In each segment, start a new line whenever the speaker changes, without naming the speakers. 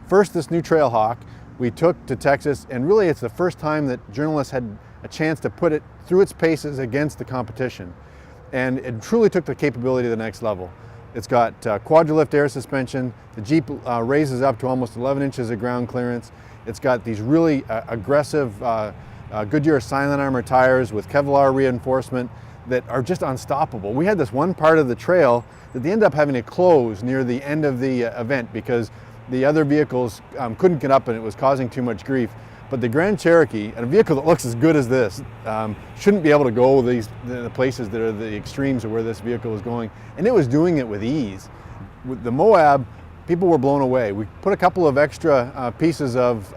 First, this new Trailhawk we took to Texas, and really it's the first time that journalists had a chance to put it through its paces against the competition. And it truly took the capability to the next level. It's got quadrilift air suspension. The Jeep raises up to almost 11 inches of ground clearance. It's got these really aggressive Goodyear silent armor tires with Kevlar reinforcement that are just unstoppable. We had this one part of the trail that they ended up having to close near the end of the event because the other vehicles couldn't get up and it was causing too much grief. But the Grand Cherokee, and a vehicle that looks as good as this, shouldn't be able to go the places that are the extremes of where this vehicle was going. And it was doing it with ease. With the Moab, people were blown away. We put a couple of extra pieces of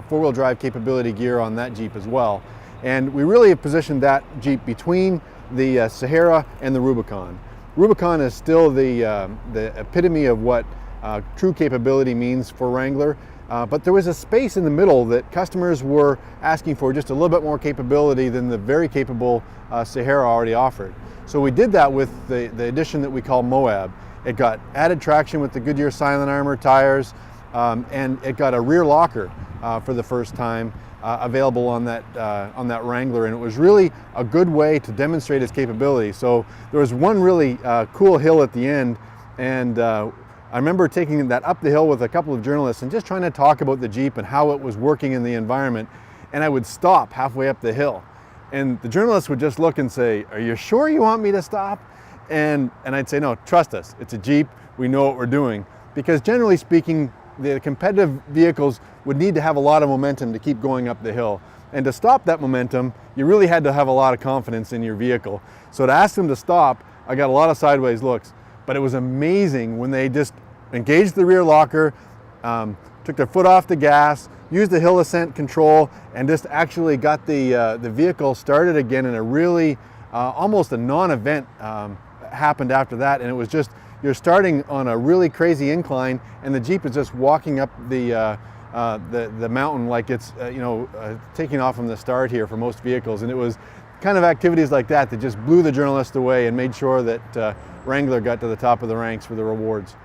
four-wheel drive capability gear on that Jeep as well. And we really have positioned that Jeep between the Sahara and the Rubicon. Rubicon is still the epitome of what true capability means for Wrangler. But there was a space in the middle that customers were asking for just a little bit more capability than the very capable Sahara already offered. So we did that with the addition that we call Moab. It got added traction with the Goodyear silent armor tires, and it got a rear locker for the first time available on that Wrangler, and it was really a good way to demonstrate its capability. So there was one really cool hill at the end, and I remember taking that up the hill with a couple of journalists and just trying to talk about the Jeep and how it was working in the environment. And I would stop halfway up the hill. And the journalists would just look and say, "Are you sure you want me to stop?" And I'd say, "No, trust us. It's a Jeep. We know what we're doing." Because generally speaking, the competitive vehicles would need to have a lot of momentum to keep going up the hill. And to stop that momentum, you really had to have a lot of confidence in your vehicle. So to ask them to stop, I got a lot of sideways looks. But it was amazing when they just engaged the rear locker, took their foot off the gas, used the hill ascent control, and just actually got the vehicle started again in a really, almost a non-event happened after that. And it was just, you're starting on a really crazy incline and the Jeep is just walking up the mountain like it's taking off from the start here for most vehicles. And it was kind of activities like that that just blew the journalist away and made sure that Wrangler got to the top of the ranks for the rewards.